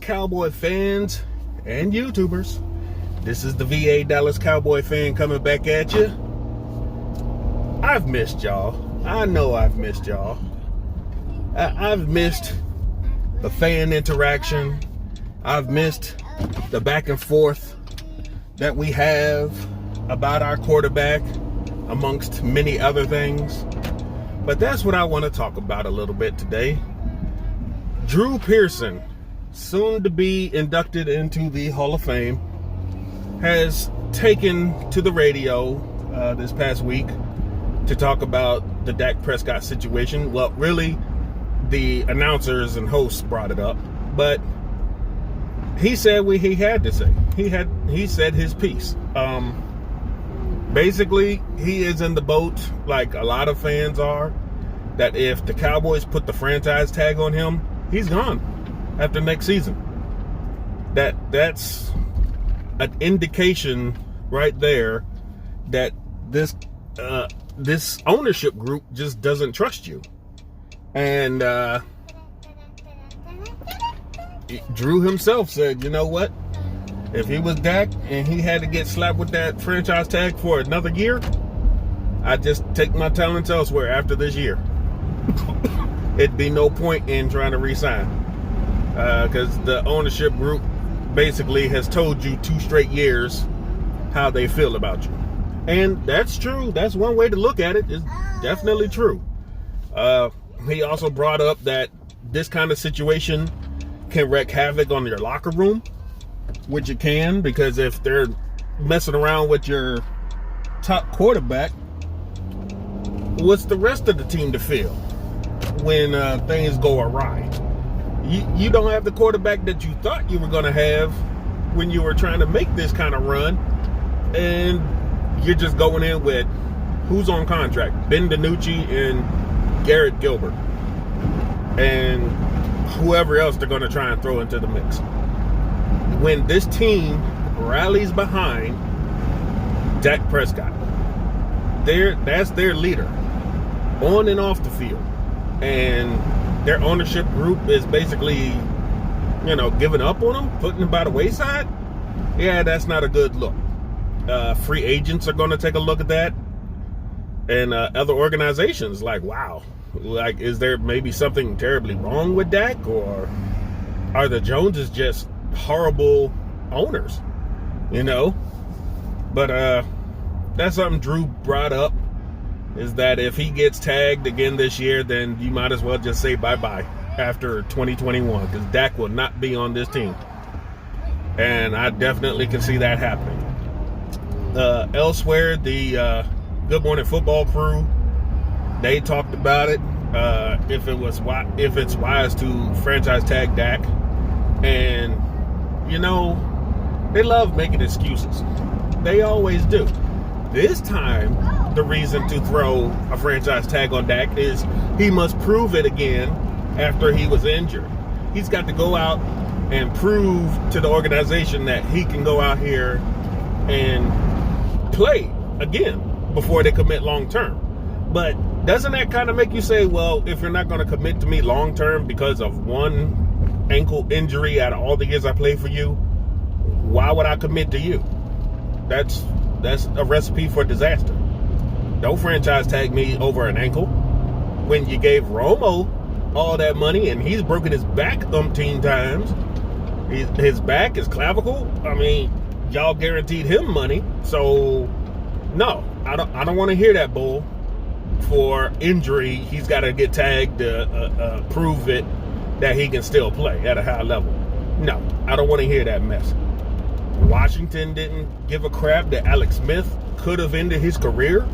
Cowboy fans and YouTubers. This is the VA Dallas Cowboy fan coming back at you. I've missed y'all. I know I've missed y'all. I've missed the fan interaction. I've missed the back and forth that we have about our quarterback, amongst many other things. But that's what I want to talk about a little bit today. Drew Pearson, soon to be inducted into the Hall of Fame, has taken to the radio this past week to talk about the Dak Prescott situation. Well, really, the announcers and hosts brought it up, but he said what he had to say. He said his piece. Basically, he is in the boat, like a lot of fans are, that if the Cowboys put the franchise tag on him, he's gone after next season. That's an indication right there that this ownership group just doesn't trust you. And Drew himself said, you know what? If he was Dak and he had to get slapped with that franchise tag for another year, I'd just take my talents elsewhere after this year. It'd be no point in trying to re-sign. Because the ownership group basically has told you 2 straight years how they feel about you. And that's true. That's one way to look at it. It's definitely true. He also brought up that this kind of situation can wreak havoc on your locker room, which it can, because if they're messing around with your top quarterback, what's the rest of the team to feel when things go awry? You don't have the quarterback that you thought you were going to have when you were trying to make this kind of run, and you're just going in with who's on contract? Ben DiNucci and Garrett Gilbert, and whoever else they're going to try and throw into the mix. When this team rallies behind Dak Prescott, that's their leader on and off the field, and their ownership group is basically, giving up on him, putting him by the wayside. Yeah, that's not a good look. Free agents are going to take a look at that, and other organizations wow, is there maybe something terribly wrong with Dak, or are the Joneses just horrible owners? But that's something Drew brought up, is that if he gets tagged again this year, then you might as well just say bye-bye after 2021, because Dak will not be on this team. And I definitely can see that happening. Elsewhere, the Good Morning Football crew, they talked about it, if it's wise to franchise tag Dak. And, they love making excuses. They always do. This time, the reason to throw a franchise tag on Dak is he must prove it again after he was injured. He's got to go out and prove to the organization that he can go out here and play again before they commit long term. But doesn't that kind of make you say, well, if you're not going to commit to me long term because of one ankle injury out of all the years I played for you, why would I commit to you? That's a recipe for disaster. Don't franchise tag me over an ankle when you gave Romo all that money and he's broken his back umpteen times. His back, his clavicle. I mean, y'all guaranteed him money. So no, I don't want to hear that bull. For injury, he's got to get tagged to prove it that he can still play at a high level. No, I don't want to hear that mess. Washington didn't give a crap that Alex Smith could have ended his career.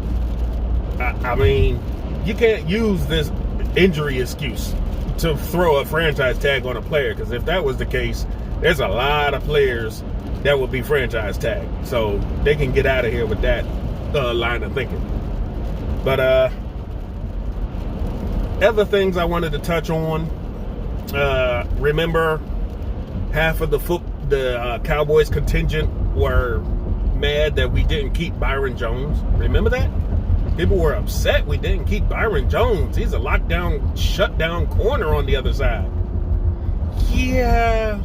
I mean, you can't use this injury excuse to throw a franchise tag on a player, because if that was the case, there's a lot of players that would be franchise tagged. So they can get out of here with that line of thinking. But other things I wanted to touch on. Remember, half of the Cowboys contingent were mad that we didn't keep Byron Jones. Remember that? People were upset we didn't keep Byron Jones. He's a lockdown, shutdown corner on the other side. Yeah,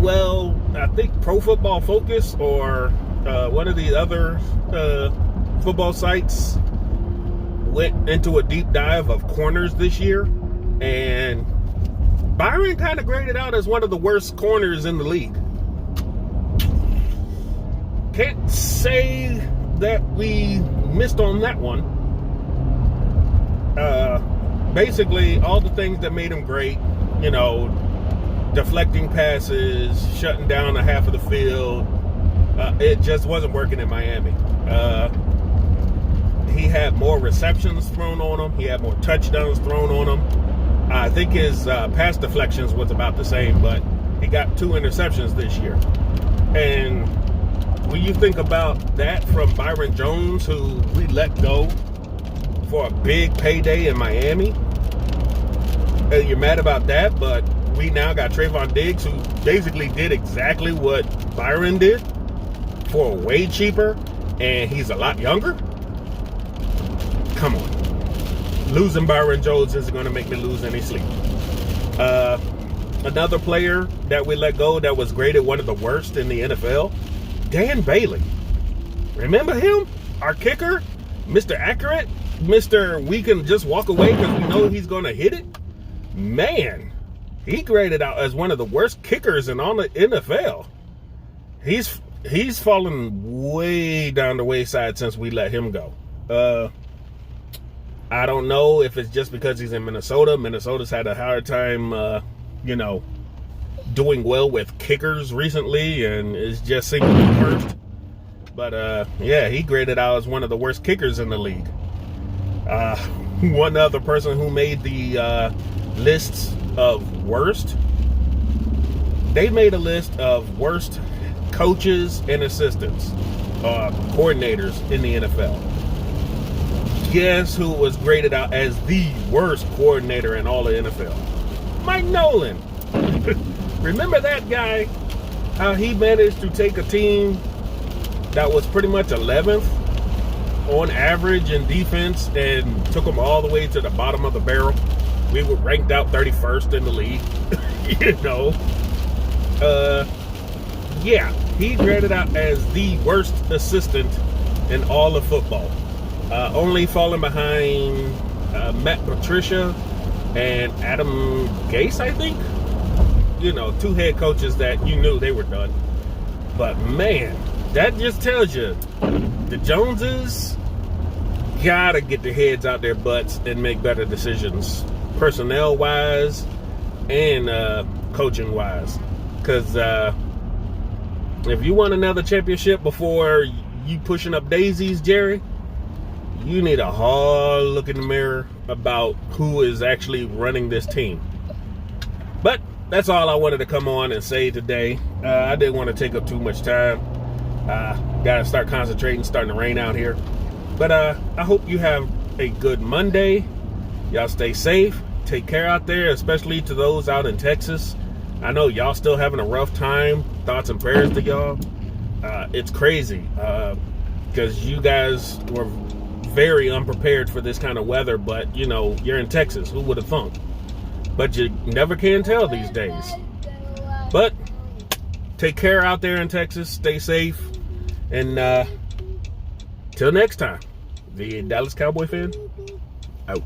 well, I think Pro Football Focus or one of the other football sites went into a deep dive of corners this year, and Byron kind of graded out as one of the worst corners in the league. Can't say that we missed on that one. Basically, all the things that made him great, deflecting passes, shutting down a half of the field, it just wasn't working in Miami. He had more receptions thrown on him. He had more touchdowns thrown on him. I think his pass deflections was about the same, but he got 2 interceptions this year. And when you think about that from Byron Jones, who we let go for a big payday in Miami, you're mad about that, but we now got Trayvon Diggs, who basically did exactly what Byron did for way cheaper, and he's a lot younger. Come on. Losing Byron Jones isn't going to make me lose any sleep. Another player that we let go that was graded one of the worst in the NFL, Dan Bailey. Remember him? Our kicker? Mr. Accurate? Mr. We can just walk away because we know he's going to hit it? Man, he graded out as one of the worst kickers in all the NFL. He's fallen way down the wayside since we let him go. I don't know if it's just because he's in Minnesota. Minnesota's had a hard time, doing well with kickers recently, and it's just seeming worst. But yeah, he graded out as one of the worst kickers in the league. One other person who made the lists of worst, they made a list of worst coaches and assistants, coordinators in the NFL. Guess who was graded out as the worst coordinator in all the NFL? Mike Nolan. Remember that guy? How he managed to take a team that was pretty much 11th on average in defense and took them all the way to the bottom of the barrel. We were ranked out 31st in the league. Yeah, he graded out as the worst assistant in all of football. Only falling behind Matt Patricia and Adam Gase, I think. 2 head coaches that you knew they were done. But man, that just tells you the Joneses gotta get their heads out their butts and make better decisions, personnel-wise and coaching-wise. Because if you want another championship before you pushing up daisies, Jerry, you need a hard look in the mirror about who is actually running this team. But that's all I wanted to come on and say today. I didn't want to take up too much time. Gotta start concentrating, starting to rain out here. But I hope you have a good Monday. Y'all stay safe. Take care out there, especially to those out in Texas. I know y'all still having a rough time. Thoughts and prayers to y'all. It's crazy because you guys were very unprepared for this kind of weather, but you're in Texas. Who would have thunk? But you never can tell these days. But take care out there in Texas. Stay safe. And till next time, the Dallas Cowboy fan, out.